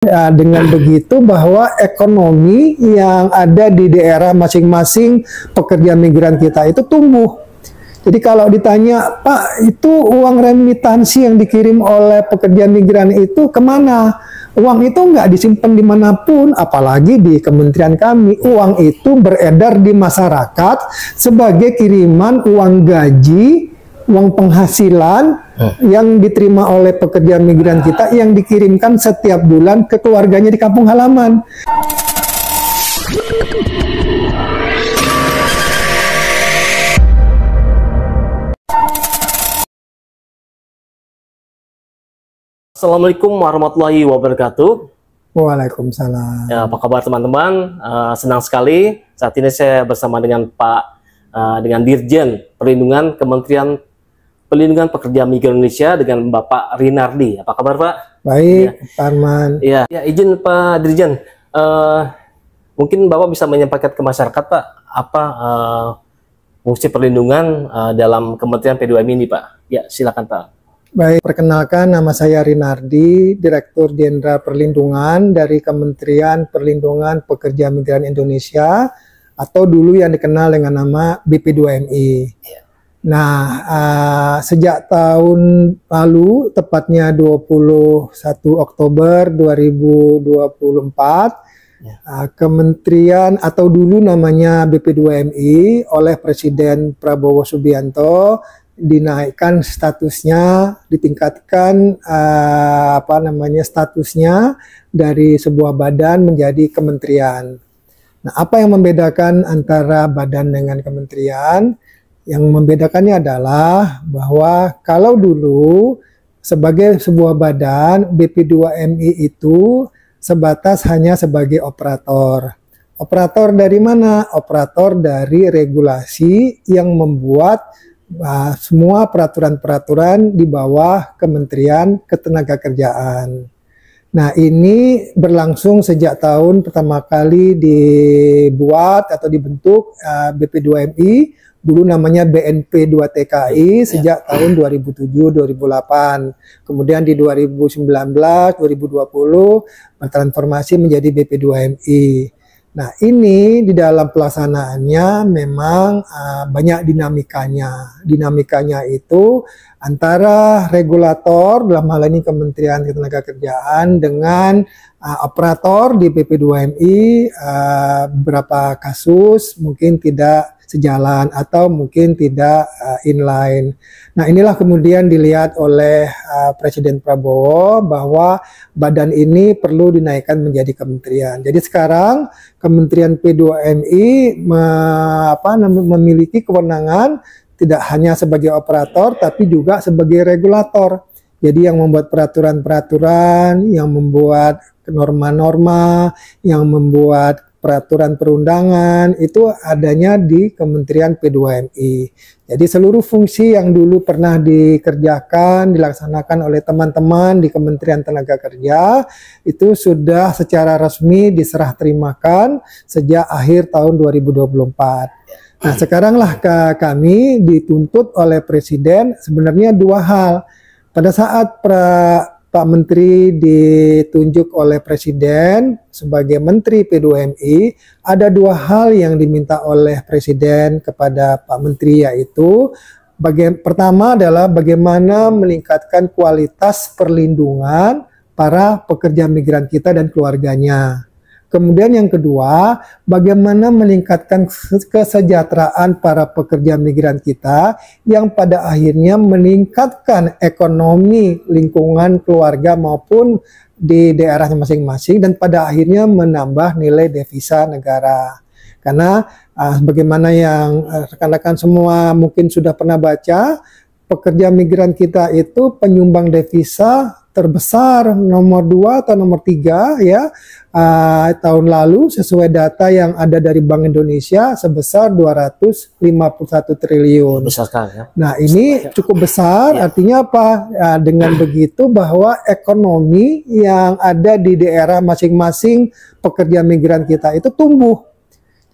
Ya, dengan begitu bahwa ekonomi yang ada di daerah masing-masing pekerja migran kita itu tumbuh. Jadi kalau ditanya, Pak, itu uang remitansi yang dikirim oleh pekerja migran itu kemana? Uang itu nggak disimpan dimanapun, apalagi di kementerian kami. Uang itu beredar di masyarakat sebagai kiriman uang gaji, uang penghasilan yang diterima oleh pekerja migran kita yang dikirimkan setiap bulan ke keluarganya di kampung halaman. Assalamualaikum warahmatullahi wabarakatuh. Waalaikumsalam. Ya, apa kabar teman-teman? Senang sekali saat ini saya bersama dengan dengan Dirjen Perlindungan Kementerian Perlindungan Pekerja Migran Indonesia dengan Bapak Rinardi. Apa kabar Pak? Baik, Ya. Pak Arman. Ya, izin Pak Dirjen, mungkin Bapak bisa menyampaikan ke masyarakat Pak apa fungsi perlindungan dalam Kementerian P2M ini Pak? Ya, silakan Pak. Baik, perkenalkan nama saya Rinardi, Direktur Jenderal Perlindungan dari Kementerian Perlindungan Pekerja Migran Indonesia atau dulu yang dikenal dengan nama BP2MI. Nah, sejak tahun lalu, tepatnya 21 Oktober 2024, Kementerian atau dulu namanya BP2MI oleh Presiden Prabowo Subianto dinaikkan statusnya, ditingkatkan statusnya dari sebuah badan menjadi kementerian. Nah, apa yang membedakan antara badan dengan kementerian? Yang membedakannya adalah bahwa kalau dulu sebagai sebuah badan, BP2MI itu sebatas hanya sebagai operator. Operator dari mana? Operator dari regulasi yang membuat semua peraturan-peraturan di bawah Kementerian Ketenagakerjaan. Nah, ini berlangsung sejak tahun pertama kali dibuat atau dibentuk BP2MI, dulu namanya BNP2TKI sejak tahun 2007-2008. Kemudian di 2019-2020 bertransformasi menjadi BP2MI. Nah, ini di dalam pelaksanaannya memang banyak dinamikanya. Dinamikanya itu antara regulator, dalam hal ini Kementerian Ketenagakerjaan, dengan operator di BP2MI, beberapa kasus mungkin tidak sejalan atau mungkin tidak inline. Nah, inilah kemudian dilihat oleh Presiden Prabowo bahwa badan ini perlu dinaikkan menjadi kementerian. Jadi sekarang Kementerian P2MI memiliki kewenangan tidak hanya sebagai operator tapi juga sebagai regulator. Jadi yang membuat peraturan-peraturan, yang membuat norma-norma, yang membuat peraturan perundangan itu adanya di Kementerian P2MI. Jadi seluruh fungsi yang dulu pernah dikerjakan, dilaksanakan oleh teman-teman di Kementerian Tenaga Kerja itu sudah secara resmi diserah terimakan sejak akhir tahun 2024. Nah, sekaranglah kami dituntut oleh Presiden sebenarnya dua hal. Pada saat Pak Menteri ditunjuk oleh Presiden sebagai Menteri P2MI, ada dua hal yang diminta oleh Presiden kepada Pak Menteri, yaitu pertama adalah bagaimana meningkatkan kualitas perlindungan para pekerja migran kita dan keluarganya. Kemudian yang kedua, bagaimana meningkatkan kesejahteraan para pekerja migran kita yang pada akhirnya meningkatkan ekonomi lingkungan keluarga maupun di daerahnya masing-masing dan pada akhirnya menambah nilai devisa negara. Karena bagaimana yang rekan-rekan semua mungkin sudah pernah baca, pekerja migran kita itu penyumbang devisa terbesar nomor 2 atau nomor 3 ya tahun lalu sesuai data yang ada dari Bank Indonesia sebesar 251 triliun. Besar sekali ya. Nah, ini cukup besar, artinya apa? Dengan begitu bahwa ekonomi yang ada di daerah masing-masing pekerja migran kita itu tumbuh.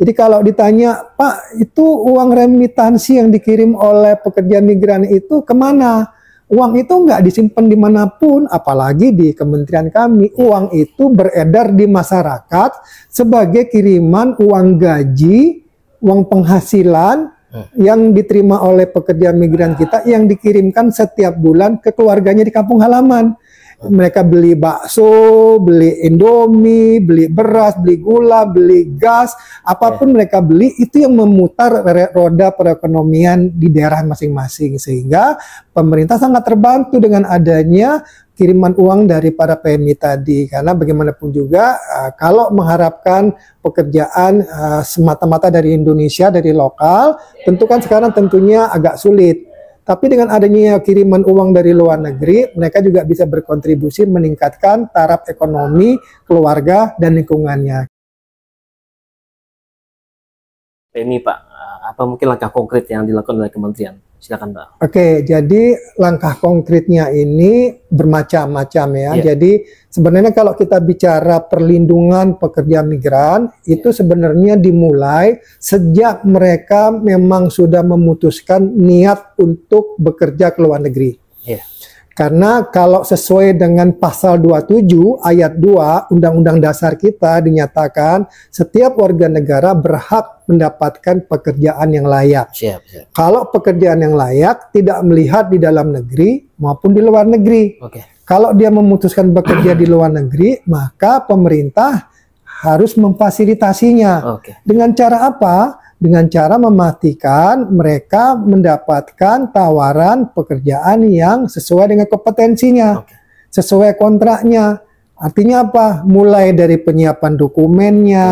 Jadi kalau ditanya, Pak, itu uang remitansi yang dikirim oleh pekerja migran itu kemana? Uang itu nggak disimpan dimanapun, apalagi di kementerian kami. Uang itu beredar di masyarakat sebagai kiriman uang gaji, uang penghasilan yang diterima oleh pekerja migran kita yang dikirimkan setiap bulan ke keluarganya di kampung halaman. Mereka beli bakso, beli Indomie, beli beras, beli gula, beli gas, apapun mereka beli, itu yang memutar roda perekonomian di daerah masing-masing. Sehingga pemerintah sangat terbantu dengan adanya kiriman uang dari para PMI tadi. Karena bagaimanapun juga kalau mengharapkan pekerjaan semata-mata dari Indonesia, dari lokal, tentu kan sekarang tentunya agak sulit. Tapi dengan adanya kiriman uang dari luar negeri, mereka juga bisa berkontribusi meningkatkan taraf ekonomi, keluarga, dan lingkungannya. Ini Pak, apa mungkin langkah konkret yang dilakukan oleh kementerian? Silakan Pak. Oke, jadi langkah konkretnya ini bermacam-macam ya. Jadi sebenarnya kalau kita bicara perlindungan pekerja migran, itu sebenarnya dimulai sejak mereka memang sudah memutuskan niat untuk bekerja ke luar negeri. Karena kalau sesuai dengan pasal 27 ayat 2 Undang-Undang Dasar kita dinyatakan setiap warga negara berhak mendapatkan pekerjaan yang layak. Kalau pekerjaan yang layak tidak melihat di dalam negeri maupun di luar negeri. Kalau dia memutuskan bekerja di luar negeri, maka pemerintah harus memfasilitasinya. Dengan cara apa? Dengan cara memastikan mereka mendapatkan tawaran pekerjaan yang sesuai dengan kompetensinya, sesuai kontraknya. Artinya apa? Mulai dari penyiapan dokumennya,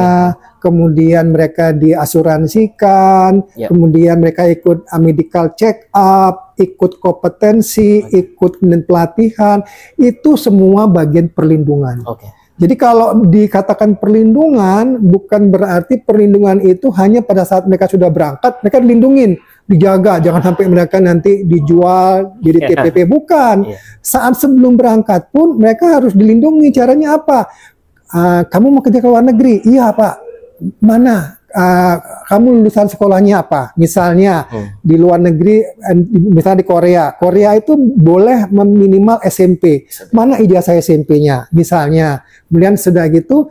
kemudian mereka diasuransikan, kemudian mereka ikut medical check up, ikut kompetensi, ikut pelatihan, itu semua bagian perlindungan. Jadi kalau dikatakan perlindungan, bukan berarti perlindungan itu hanya pada saat mereka sudah berangkat, mereka dilindungin, dijaga, jangan sampai mereka nanti dijual, jadi TPP, bukan. Saat sebelum berangkat pun mereka harus dilindungi. Caranya apa? Kamu mau kerja ke luar negeri? Iya Pak. Mana? Kamu lulusan sekolahnya apa? Misalnya di luar negeri, misalnya di Korea. Korea itu boleh minimal SMP. Mana ijazah SMP-nya? Misalnya. Kemudian sudah gitu,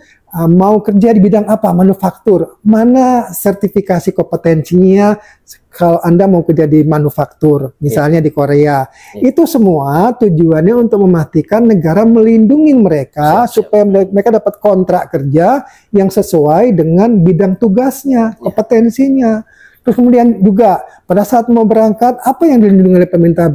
mau kerja di bidang apa? Manufaktur. Mana sertifikasi kompetensinya kalau Anda mau kerja di manufaktur, misalnya di Korea. Itu semua tujuannya untuk memastikan negara melindungi mereka supaya mereka dapat kontrak kerja yang sesuai dengan bidang tugasnya, kompetensinya. Terus kemudian juga pada saat mau berangkat, apa yang dilindungi oleh pemerintah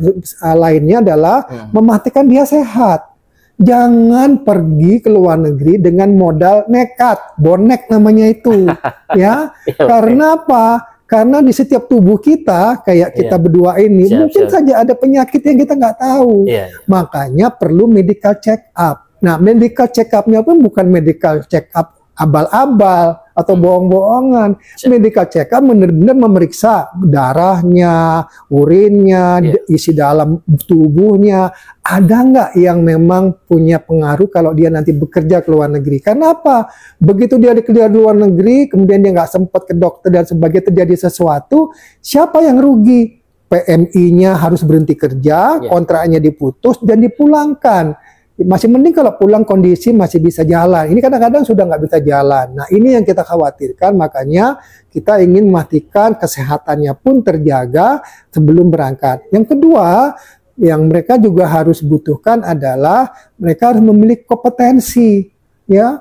lainnya adalah memastikan dia sehat. Jangan pergi ke luar negeri dengan modal nekat, bonek namanya itu, ya. Karena apa? Karena di setiap tubuh kita, kayak kita berdua ini, mungkin saja ada penyakit yang kita nggak tahu. Makanya perlu medical check up. Nah, medical check up-nya pun bukan medical check up abal-abal atau bohong-bohongan. Medical check up benar-benar memeriksa darahnya, urinnya, isi dalam tubuhnya. Ada nggak yang memang punya pengaruh kalau dia nanti bekerja ke luar negeri? Karena apa? Begitu dia kerja di luar negeri, kemudian dia nggak sempat ke dokter dan sebagainya, terjadi sesuatu, siapa yang rugi? PMI-nya harus berhenti kerja, kontraknya diputus dan dipulangkan. Masih mending kalau pulang kondisi masih bisa jalan. Ini kadang-kadang sudah nggak bisa jalan. Nah, ini yang kita khawatirkan, makanya kita ingin memastikan kesehatannya pun terjaga sebelum berangkat. Yang kedua, yang mereka juga harus butuhkan adalah mereka harus memiliki kompetensi. Ya,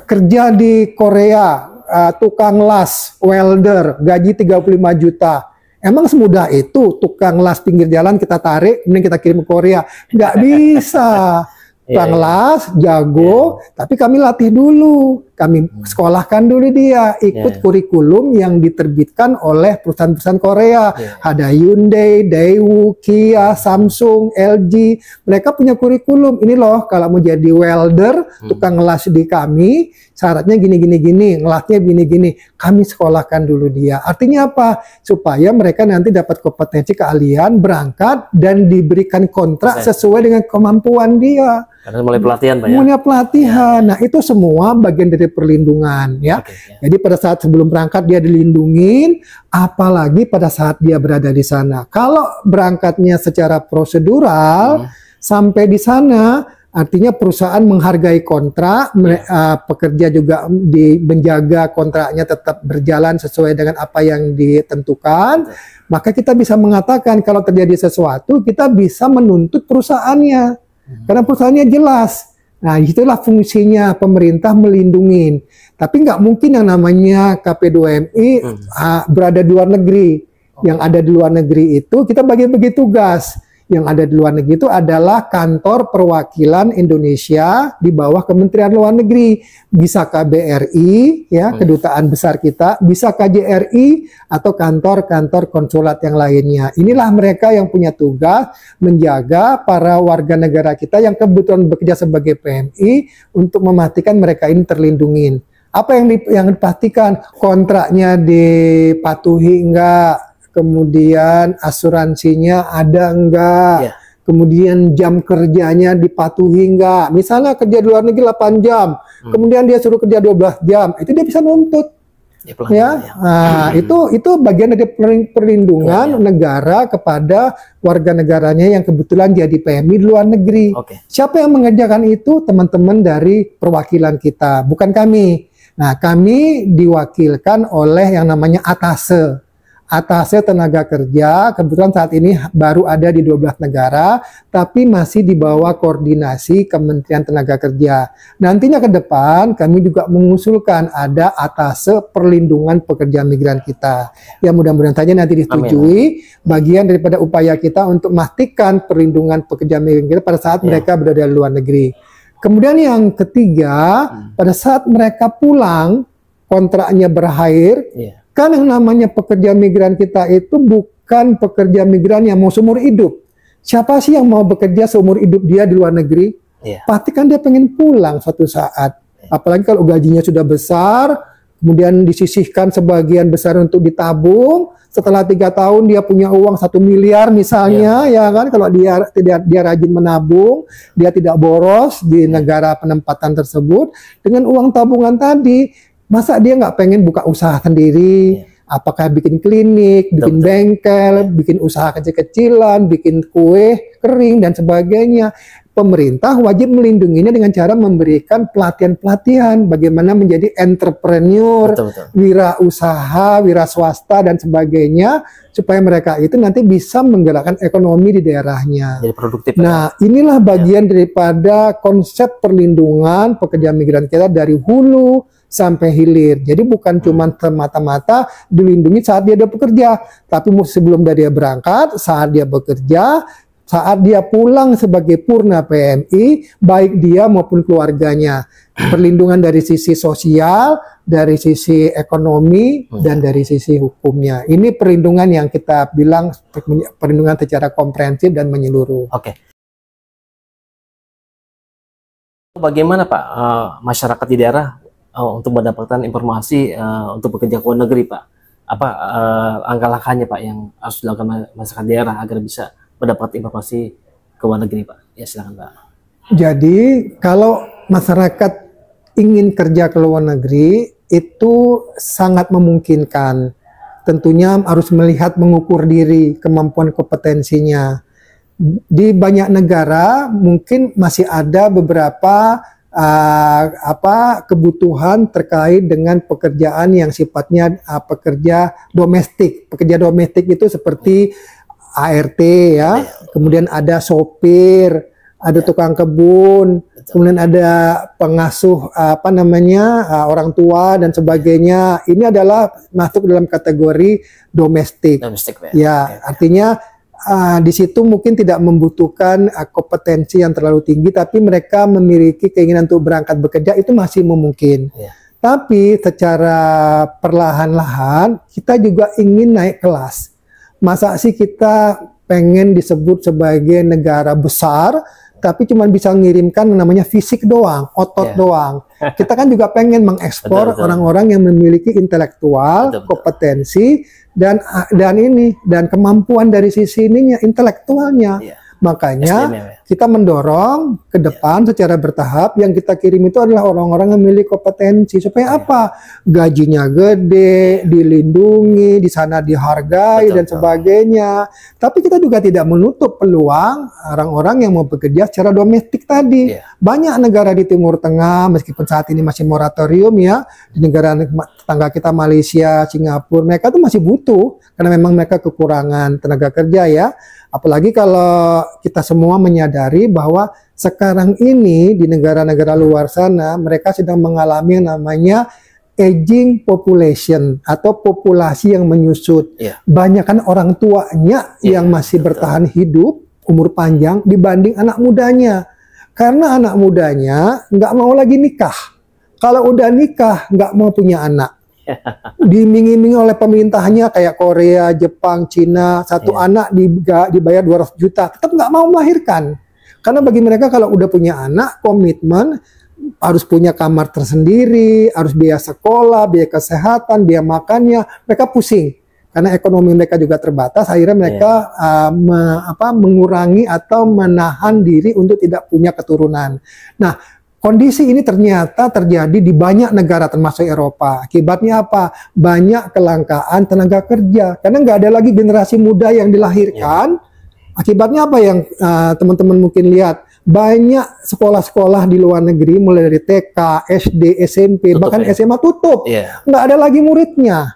kerja di Korea, tukang las, welder, gaji 35 juta. Emang semudah itu tukang las pinggir jalan kita tarik, kemudian kita kirim ke Korea? Nggak bisa. Tukang las, jago, tapi kami latih dulu. Kami sekolahkan dulu dia, ikut kurikulum yang diterbitkan oleh perusahaan-perusahaan Korea. Ada Hyundai, Daewoo, Kia, Samsung, LG. Mereka punya kurikulum. Ini loh, kalau mau jadi welder, tukang ngelas di kami, syaratnya gini-gini-gini, ngelasnya gini-gini. Kami sekolahkan dulu dia. Artinya apa? Supaya mereka nanti dapat kompetensi keahlian, berangkat, dan diberikan kontrak sesuai dengan kemampuan dia. Karena mulai pelatihan, Pak, ya? Mulai pelatihan. Nah, itu semua bagian dari perlindungan, ya. Jadi pada saat sebelum berangkat dia dilindungin, apalagi pada saat dia berada di sana. Kalau berangkatnya secara prosedural, sampai di sana, artinya perusahaan menghargai kontrak, pekerja juga menjaga kontraknya tetap berjalan sesuai dengan apa yang ditentukan, maka kita bisa mengatakan kalau terjadi sesuatu, kita bisa menuntut perusahaannya. Karena perusahaannya jelas. Nah, itulah fungsinya pemerintah melindungi. Tapi nggak mungkin yang namanya KP2MI berada di luar negeri. Yang ada di luar negeri itu kita bagi-bagi tugas. Yang ada di luar negeri itu adalah kantor perwakilan Indonesia di bawah Kementerian Luar Negeri. Bisa KBRI, ya, kedutaan besar kita, bisa KJRI atau kantor-kantor konsulat yang lainnya. Inilah mereka yang punya tugas menjaga para warga negara kita yang kebetulan bekerja sebagai PMI untuk memastikan mereka ini terlindungi. Apa yang dipastikan? Kontraknya dipatuhi enggak? Kemudian asuransinya ada enggak, kemudian jam kerjanya dipatuhi enggak. Misalnya kerja di luar negeri 8 jam, kemudian dia suruh kerja 12 jam, itu dia bisa nuntut. Nah, itu bagian dari perlindungan negara kepada warga negaranya yang kebetulan jadi PMI di luar negeri. Siapa yang mengerjakan itu? Teman-teman dari perwakilan kita, bukan kami. Nah, kami diwakilkan oleh yang namanya Atase tenaga kerja, kebetulan saat ini baru ada di 12 negara, tapi masih di bawah koordinasi Kementerian Tenaga Kerja. Nantinya ke depan kami juga mengusulkan ada Atase perlindungan pekerja migran kita. Ya, mudah-mudahan saja nanti disetujui. Bagian daripada upaya kita untuk memastikan perlindungan pekerja migran kita pada saat mereka berada di luar negeri. Kemudian yang ketiga, pada saat mereka pulang, kontraknya berakhir, kan yang namanya pekerja migran kita itu bukan pekerja migran yang mau seumur hidup. Siapa sih yang mau bekerja seumur hidup dia di luar negeri? Pasti kan dia pengen pulang suatu saat. Apalagi kalau gajinya sudah besar, kemudian disisihkan sebagian besar untuk ditabung. Setelah 3 tahun dia punya uang 1 miliar misalnya, ya kan? Kalau dia rajin menabung, dia tidak boros di negara penempatan tersebut, dengan uang tabungan tadi. Masa dia nggak pengen buka usaha sendiri? Apakah bikin klinik, bikin bengkel, bikin usaha kecil-kecilan, bikin kue kering, dan sebagainya. Pemerintah wajib melindunginya dengan cara memberikan pelatihan-pelatihan bagaimana menjadi entrepreneur, wirausaha, wira swasta, dan sebagainya, supaya mereka itu nanti bisa menggerakkan ekonomi di daerahnya. Jadi produktif. Nah, inilah bagian daripada konsep perlindungan pekerja migran kita dari hulu sampai hilir. Jadi bukan cuma semata-mata dilindungi saat dia ada bekerja, tapi sebelum dia berangkat, saat dia bekerja, saat dia pulang sebagai purna PMI, baik dia maupun keluarganya. Perlindungan dari sisi sosial, dari sisi ekonomi, dan dari sisi hukumnya. Ini perlindungan yang kita bilang perlindungan secara komprehensif dan menyeluruh. Bagaimana Pak masyarakat di daerah untuk mendapatkan informasi untuk bekerja ke luar negeri, Pak? Apa langkah-langkahnya, Pak, yang harus dilakukan masyarakat daerah agar bisa mendapat informasi ke luar negeri, Pak? Ya, silakan, Pak. Jadi, kalau masyarakat ingin kerja ke luar negeri, itu sangat memungkinkan. Tentunya harus melihat, mengukur diri, kemampuan kompetensinya. Di banyak negara mungkin masih ada beberapa kebutuhan terkait dengan pekerjaan yang sifatnya pekerja domestik. Pekerja domestik itu seperti ART, ya, kemudian ada sopir, ada tukang kebun, kemudian ada pengasuh orang tua dan sebagainya. Ini adalah masuk dalam kategori domestik. Ya, artinya di situ mungkin tidak membutuhkan kompetensi yang terlalu tinggi, tapi mereka memiliki keinginan untuk berangkat bekerja, itu masih memungkinkan. Tapi secara perlahan-lahan kita juga ingin naik kelas. Masa sih kita pengen disebut sebagai negara besar, tapi cuma bisa mengirimkan namanya fisik doang, otot doang. Kita kan juga pengen mengekspor orang-orang yang memiliki intelektual, kompetensi, dan kemampuan dari sisi ininya, intelektualnya. Makanya SDM ya. kita mendorong ke depan secara bertahap, yang kita kirim itu adalah orang-orang yang memiliki kompetensi. Supaya apa? Gajinya gede, dilindungi, di sana dihargai, dan sebagainya. Tapi kita juga tidak menutup peluang orang-orang yang mau bekerja secara domestik tadi. Banyak negara di Timur Tengah, meskipun saat ini masih moratorium ya, di negara tetangga kita Malaysia, Singapura, mereka tuh masih butuh, karena memang mereka kekurangan tenaga kerja ya. Apalagi kalau kita semua menyadari bahwa sekarang ini di negara-negara luar sana mereka sedang mengalami yang namanya aging population atau populasi yang menyusut. Banyak kan orang tuanya yang masih bertahan hidup, umur panjang dibanding anak mudanya. Karena anak mudanya nggak mau lagi nikah. Kalau udah nikah nggak mau punya anak. Diiming-imingi oleh pemerintahnya kayak Korea, Jepang, Cina, satu anak dibayar 200 juta, tetap nggak mau melahirkan. Karena bagi mereka kalau udah punya anak, komitmen harus punya kamar tersendiri, harus biaya sekolah, biaya kesehatan, biaya makannya, mereka pusing. Karena ekonomi mereka juga terbatas, akhirnya mereka mengurangi atau menahan diri untuk tidak punya keturunan. Nah, kondisi ini ternyata terjadi di banyak negara termasuk Eropa. Akibatnya apa? Banyak kelangkaan tenaga kerja. Karena nggak ada lagi generasi muda yang dilahirkan. Akibatnya apa yang teman-teman mungkin lihat? Banyak sekolah-sekolah di luar negeri mulai dari TK, SD, SMP, bahkan SMA tutup. Nggak ada lagi muridnya.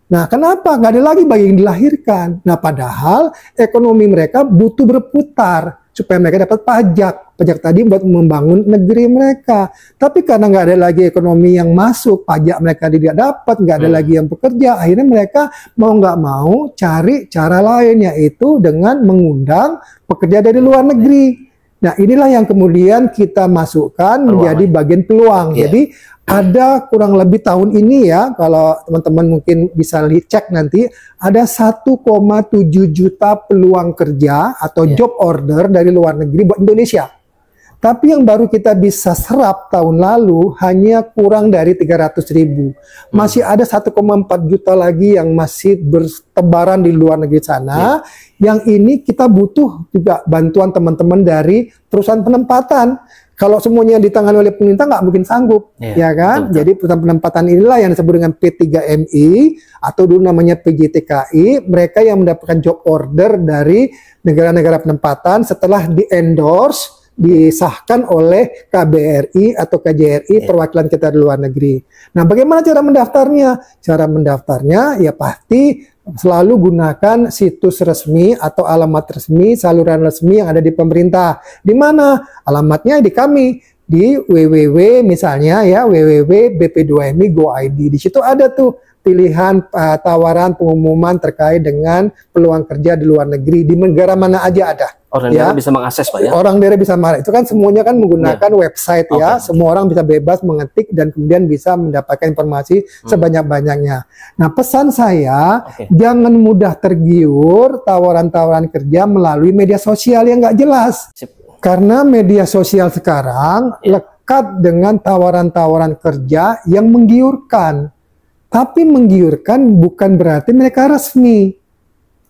Nah, kenapa? Nggak ada lagi bayi yang dilahirkan. Nah, padahal ekonomi mereka butuh berputar supaya mereka dapat pajak. Pajak tadi buat membangun negeri mereka. Tapi karena nggak ada lagi ekonomi yang masuk, pajak mereka tidak dapat, nggak ada lagi yang bekerja, akhirnya mereka mau nggak mau cari cara lain, yaitu dengan mengundang pekerja dari luar negeri. Nah, inilah yang kemudian kita masukkan menjadi bagian peluang. Jadi ada kurang lebih tahun ini ya, kalau teman-teman mungkin bisa cek nanti, ada 1,7 juta peluang kerja atau job order dari luar negeri buat Indonesia. Tapi yang baru kita bisa serap tahun lalu hanya kurang dari 300.000. Masih ada 1,4 juta lagi yang masih bertebaran di luar negeri sana. Yang ini kita butuh juga bantuan teman-teman dari perusahaan penempatan. Kalau semuanya ditangani oleh pemerintah nggak mungkin sanggup, ya kan? Jadi perusahaan penempatan inilah yang disebut dengan P3MI atau dulu namanya PJTKI. Mereka yang mendapatkan job order dari negara-negara penempatan setelah di-endorse, disahkan oleh KBRI atau KJRI, perwakilan kita di luar negeri. Nah, bagaimana cara mendaftarnya? Cara mendaftarnya ya pasti selalu gunakan situs resmi atau alamat resmi, saluran resmi yang ada di pemerintah. Di mana? Alamatnya di kami, di www misalnya ya, www.bp2mi.go.id. Di situ ada tuh pilihan tawaran pengumuman terkait dengan peluang kerja di luar negeri, di negara mana aja ada. Orang daerah bisa mengakses, Pak, ya? Orang daerah bisa itu kan semuanya kan menggunakan website ya. Semua orang bisa bebas mengetik dan kemudian bisa mendapatkan informasi sebanyak-banyaknya. Nah, pesan saya, jangan mudah tergiur tawaran-tawaran kerja melalui media sosial yang nggak jelas. Karena media sosial sekarang lekat dengan tawaran-tawaran kerja yang menggiurkan. Tapi menggiurkan bukan berarti mereka resmi.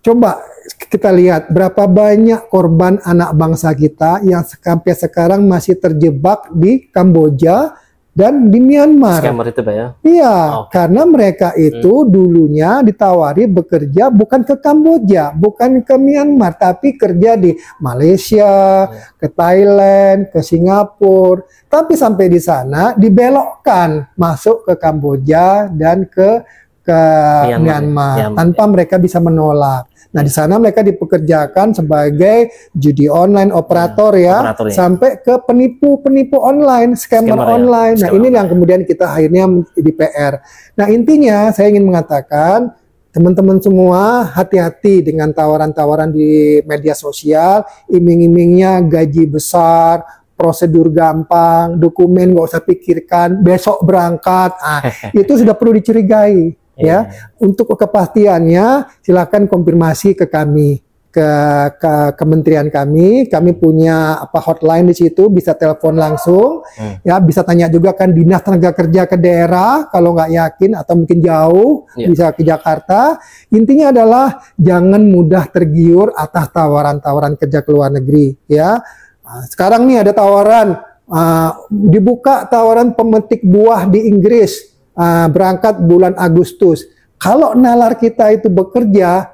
Coba kita lihat berapa banyak korban anak bangsa kita yang sampai sekarang masih terjebak di Kamboja dan di Myanmar. Scammer itu, Pak, ya? Iya, karena mereka itu dulunya ditawari bekerja bukan ke Kamboja, bukan ke Myanmar, tapi kerja di Malaysia, ke Thailand, ke Singapura. Tapi sampai di sana dibelokkan masuk ke Kamboja dan ke Myanmar tanpa mereka bisa menolak. Nah, di sana mereka dipekerjakan sebagai judi online operator sampai ke penipu online, scammer online. Nah, ini yang kemudian kita akhirnya di PR. Nah, intinya saya ingin mengatakan teman-teman semua hati-hati dengan tawaran-tawaran di media sosial, iming-imingnya gaji besar, prosedur gampang, dokumen nggak usah pikirkan, besok berangkat. Itu sudah perlu dicurigai. Ya, untuk kepastiannya silakan konfirmasi ke kami ke kementerian kami punya hotline di situ, bisa telepon langsung, ya bisa tanya juga kan dinas tenaga kerja ke daerah kalau nggak yakin atau mungkin jauh bisa ke Jakarta. Intinya adalah jangan mudah tergiur atas tawaran-tawaran kerja ke luar negeri, ya. Nah, sekarang nih ada tawaran dibuka tawaran pemetik buah di Inggris, berangkat bulan Agustus. Kalau nalar kita itu bekerja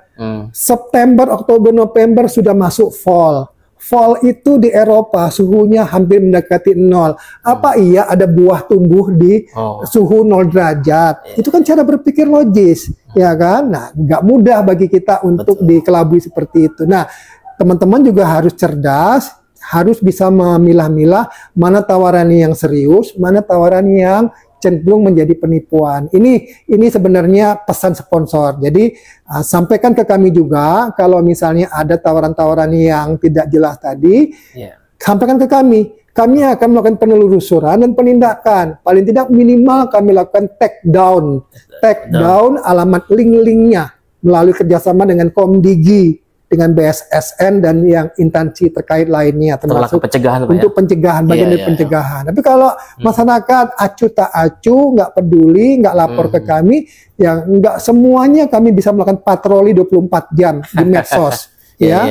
September, Oktober, November sudah masuk fall. Fall itu di Eropa suhunya hampir mendekati 0. Apa iya ada buah tumbuh di suhu 0 derajat? Itu kan cara berpikir logis, ya kan? Nah, nggak mudah bagi kita untuk dikelabui seperti itu. Nah, teman-teman juga harus cerdas, harus bisa memilah-milah mana tawaran yang serius, mana tawaran yang cenderung menjadi penipuan. Ini sebenarnya pesan sponsor. Jadi sampaikan ke kami juga kalau misalnya ada tawaran-tawaran yang tidak jelas tadi, sampaikan ke kami. Kami akan melakukan penelusuran dan penindakan. Paling tidak minimal kami lakukan take down alamat link-linknya melalui kerjasama dengan Komdigi, dengan BSSN dan yang instansi terkait lainnya, termasuk pencegahan, untuk pencegahan, bagian dari pencegahan. Tapi kalau masyarakat acuh tak acuh, nggak peduli, nggak lapor ke kami, ya nggak semuanya kami bisa melakukan patroli 24 jam di medsos. Ya,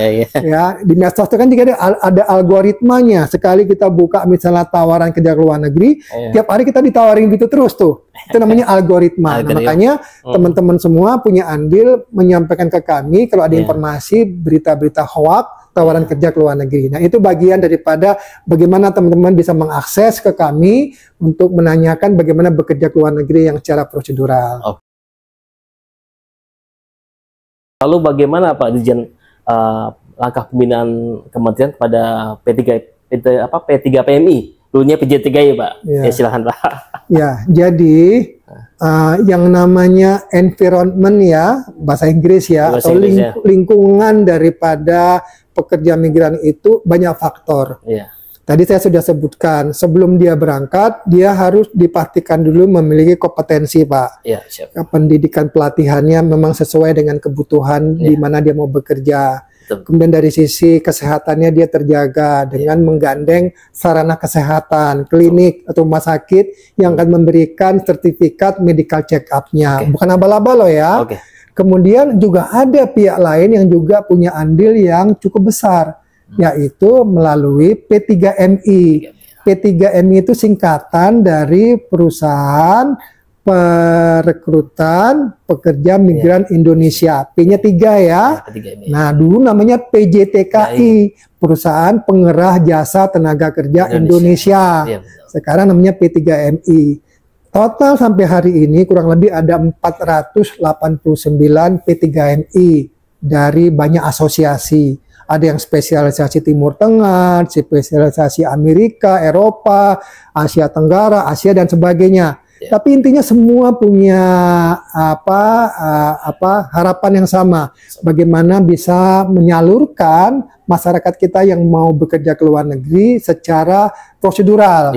di medsos itu kan juga ada algoritmanya. Sekali kita buka misalnya tawaran kerja ke luar negeri, tiap hari kita ditawarin gitu terus tuh. Itu namanya algoritma. Nah, makanya teman-teman semua punya andil menyampaikan ke kami kalau ada informasi berita-berita hoax tawaran kerja ke luar negeri. Nah, itu bagian daripada bagaimana teman-teman bisa mengakses ke kami untuk menanyakan bagaimana bekerja ke luar negeri yang secara prosedural. Lalu bagaimana Pak Dirjen langkah pembinaan kementerian kepada P3PMI, dulunya PJ3 ya Pak? Ya silahkan Pak. Ya, jadi yang namanya environment ya, bahasa Inggris ya, atau lingkungan daripada pekerja migran itu banyak faktor. Tadi saya sudah sebutkan, sebelum dia berangkat, dia harus dipastikan dulu memiliki kompetensi, Pak. Pendidikan pelatihannya memang sesuai dengan kebutuhan di mana dia mau bekerja. Kemudian dari sisi kesehatannya dia terjaga dengan menggandeng sarana kesehatan, klinik atau rumah sakit yang akan memberikan sertifikat medical check up-nya. Bukan abal-abal loh ya. Kemudian juga ada pihak lain yang juga punya andil yang cukup besar, yaitu melalui P3MI. P3MI itu singkatan dari Perusahaan Perekrutan Pekerja Migran Indonesia. P-nya 3 ya. Nah, dulu namanya PJTKI, Perusahaan Pengerah Jasa Tenaga Kerja Indonesia. Sekarang namanya P3MI. Total sampai hari ini kurang lebih ada 489 P3MI dari banyak asosiasi. Ada yang spesialisasi Timur Tengah, spesialisasi Amerika, Eropa, Asia Tenggara, Asia dan sebagainya. Tapi intinya semua punya harapan yang sama, bagaimana bisa menyalurkan masyarakat kita yang mau bekerja ke luar negeri secara prosedural.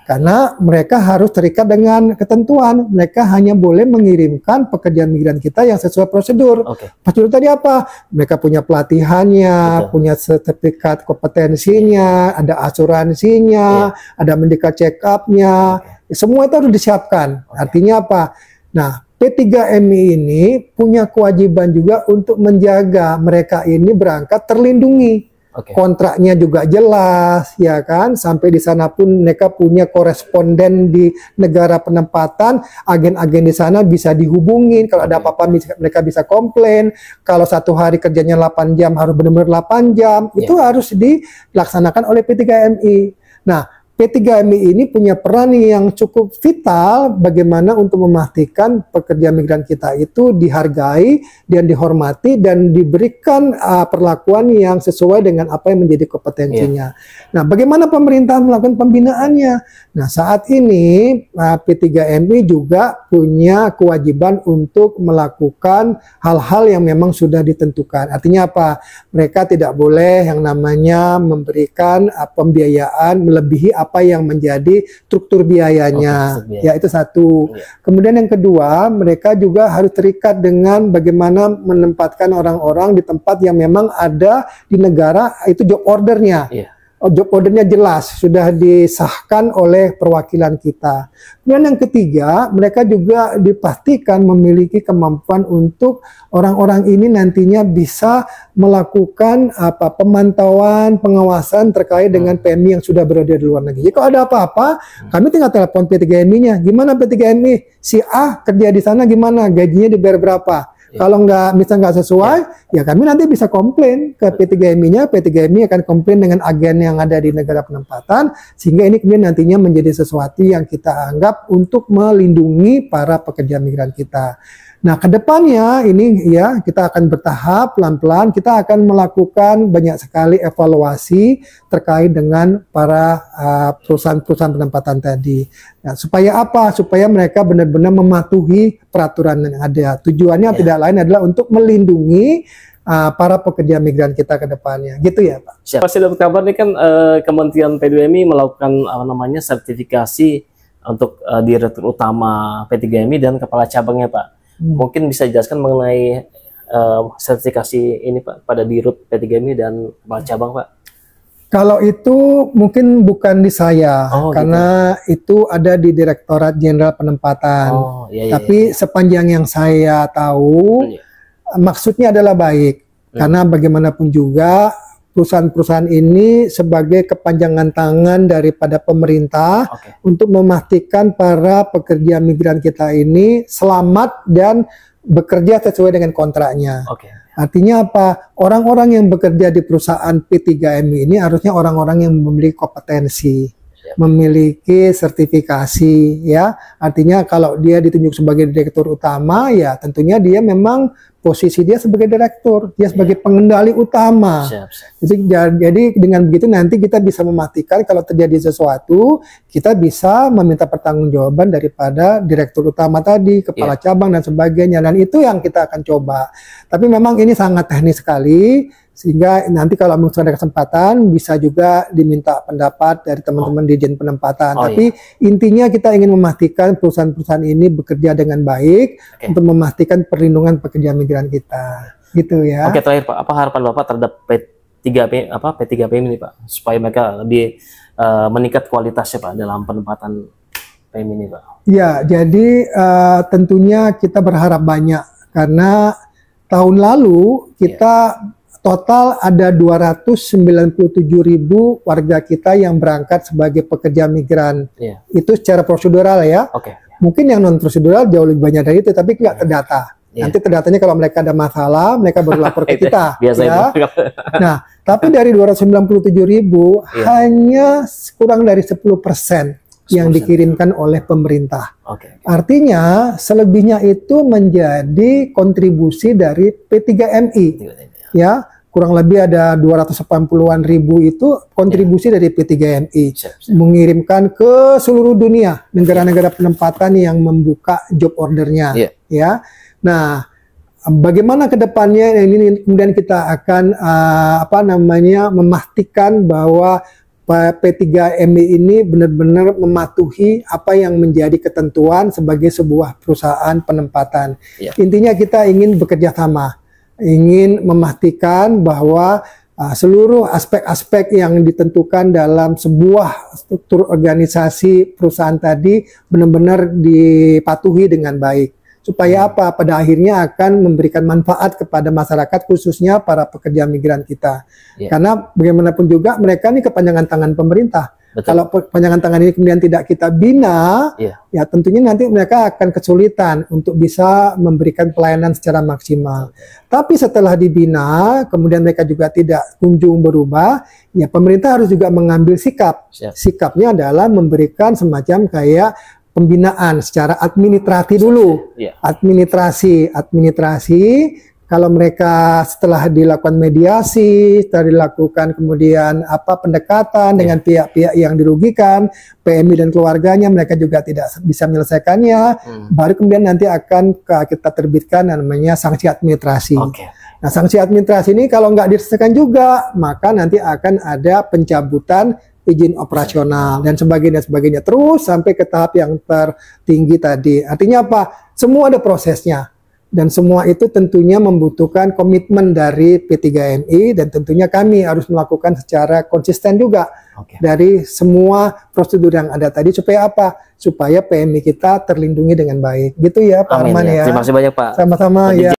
Karena mereka harus terikat dengan ketentuan. Mereka hanya boleh mengirimkan pekerjaan migran kita yang sesuai prosedur. Prosedur tadi apa? Mereka punya pelatihannya, punya sertifikat kompetensinya, ada asuransinya, ada medical check up-nya. Semua itu harus disiapkan. Artinya apa? Nah, P3MI ini punya kewajiban juga untuk menjaga mereka ini berangkat terlindungi. Kontraknya juga jelas, ya kan? Sampai di sana pun mereka punya koresponden di negara penempatan, agen-agen di sana bisa dihubungin. Kalau ada apa-apa mereka bisa komplain. Kalau satu hari kerjanya 8 jam harus benar-benar 8 jam. Itu harus dilaksanakan oleh P3MI. Nah, P3MI ini punya peran yang cukup vital bagaimana untuk memastikan pekerja migran kita itu dihargai dan dihormati dan diberikan perlakuan yang sesuai dengan apa yang menjadi kompetensinya. Nah, bagaimana pemerintah melakukan pembinaannya? Nah, saat ini P3MI juga punya kewajiban untuk melakukan hal-hal yang memang sudah ditentukan. Artinya apa? Mereka tidak boleh yang namanya memberikan pembiayaan melebihi apa yang menjadi struktur biayanya. Ya, itu satu. Kemudian yang kedua, mereka juga harus terikat dengan bagaimana menempatkan orang-orang di tempat yang memang ada di negara, itu job ordernya. Job ordernya jelas, sudah disahkan oleh perwakilan kita. Kemudian yang ketiga, mereka juga dipastikan memiliki kemampuan untuk orang-orang ini nantinya bisa melakukan pemantauan, pengawasan terkait dengan PMI yang sudah berada di luar negeri. Jadi kalau ada apa-apa, kami tinggal telepon P3MI-nya. Gimana P3MI? Si A kerja di sana gimana? Gajinya dibayar berapa? Kalau misalnya nggak sesuai, ya kami nanti bisa komplain ke P3MI-nya. P3MI akan komplain dengan agen yang ada di negara penempatan, sehingga ini kemudian nantinya menjadi sesuatu yang kita anggap untuk melindungi para pekerja migran kita. Nah, kedepannya ini ya kita akan bertahap pelan-pelan, kita akan melakukan banyak sekali evaluasi terkait dengan para perusahaan-perusahaan penempatan tadi. Nah, supaya apa? Supaya mereka benar-benar mematuhi peraturan yang ada. Tujuannya tidak lain adalah untuk melindungi para pekerja migran kita ke depannya. Gitu ya, Pak. Siap. Pas dapat kabar nih kan Kementerian P2MI melakukan sertifikasi untuk Direktur Utama P3MI dan Kepala Cabangnya, Pak. Mungkin bisa dijelaskan mengenai sertifikasi ini, Pak, pada Dirut P3MI dan Kepala Cabang, Pak? Kalau itu mungkin bukan di saya, karena itu ada di Direktorat Jenderal Penempatan. Tapi sepanjang yang saya tahu, maksudnya adalah baik. Karena bagaimanapun juga, perusahaan-perusahaan ini sebagai kepanjangan tangan daripada pemerintah untuk memastikan para pekerja migran kita ini selamat dan bekerja sesuai dengan kontraknya. Artinya apa? Orang-orang yang bekerja di perusahaan P3MI ini harusnya orang-orang yang memiliki kompetensi, memiliki sertifikasi, ya. Artinya kalau dia ditunjuk sebagai direktur utama, ya tentunya dia memang posisi dia sebagai direktur, dia sebagai pengendali utama. Jadi dengan begitu nanti kita bisa memastikan kalau terjadi sesuatu, kita bisa meminta pertanggungjawaban daripada direktur utama tadi, kepala cabang dan sebagainya. Dan itu yang kita akan coba. Tapi memang ini sangat teknis sekali, sehingga nanti kalau misalnya ada kesempatan bisa juga diminta pendapat dari teman-teman Dirjen Penempatan. Tapi intinya kita ingin memastikan perusahaan-perusahaan ini bekerja dengan baik untuk memastikan perlindungan pekerja migran kita, gitu ya. Terakhir Pak, apa harapan Bapak terhadap P3PMI ini, Pak, supaya mereka lebih meningkat kualitasnya, Pak, dalam penempatan PMI ini, Pak? Ya, jadi tentunya kita berharap banyak karena tahun lalu kita total ada 297.000 warga kita yang berangkat sebagai pekerja migran. Itu secara prosedural ya. Mungkin yang non prosedural jauh lebih banyak dari itu, tapi nggak terdata. Nanti terdatanya kalau mereka ada masalah, mereka baru lapor ke kita. Ya. Nah, tapi dari 297.000 hanya kurang dari 10% yang dikirimkan oleh pemerintah. Artinya selebihnya itu menjadi kontribusi dari P3MI. Ya, kurang lebih ada 280-an ribu itu kontribusi dari P3MI mengirimkan ke seluruh dunia negara-negara penempatan yang membuka job ordernya. Ya, nah bagaimana kedepannya ini kemudian kita akan memastikan bahwa P3MI ini benar-benar mematuhi apa yang menjadi ketentuan sebagai sebuah perusahaan penempatan. Intinya kita ingin bekerja sama. Ingin memastikan bahwa seluruh aspek-aspek yang ditentukan dalam sebuah struktur organisasi perusahaan tadi benar-benar dipatuhi dengan baik. Supaya apa? Pada akhirnya akan memberikan manfaat kepada masyarakat, khususnya para pekerja migran kita. Karena bagaimanapun juga mereka ini kepanjangan tangan pemerintah. Kalau kepanjangan tangan ini kemudian tidak kita bina, ya tentunya nanti mereka akan kesulitan untuk bisa memberikan pelayanan secara maksimal. Tapi setelah dibina, kemudian mereka juga tidak kunjung berubah, ya pemerintah harus juga mengambil sikap. Sikapnya adalah memberikan semacam kayak pembinaan secara administrasi dulu. Administrasi. Kalau mereka setelah dilakukan mediasi, setelah dilakukan kemudian pendekatan dengan pihak-pihak yang dirugikan, PMI dan keluarganya, mereka juga tidak bisa menyelesaikannya, baru kemudian nanti akan kita terbitkan namanya sanksi administrasi. Nah, sanksi administrasi ini kalau nggak diselesaikan juga, maka nanti akan ada pencabutan izin operasional dan sebagainya terus sampai ke tahap yang tertinggi tadi. Artinya apa? Semua ada prosesnya dan semua itu tentunya membutuhkan komitmen dari P3MI dan tentunya kami harus melakukan secara konsisten juga dari semua prosedur yang ada tadi supaya apa? Supaya PMI kita terlindungi dengan baik. Gitu ya Pak Arman ya. Terima kasih banyak Pak. Sama-sama ya.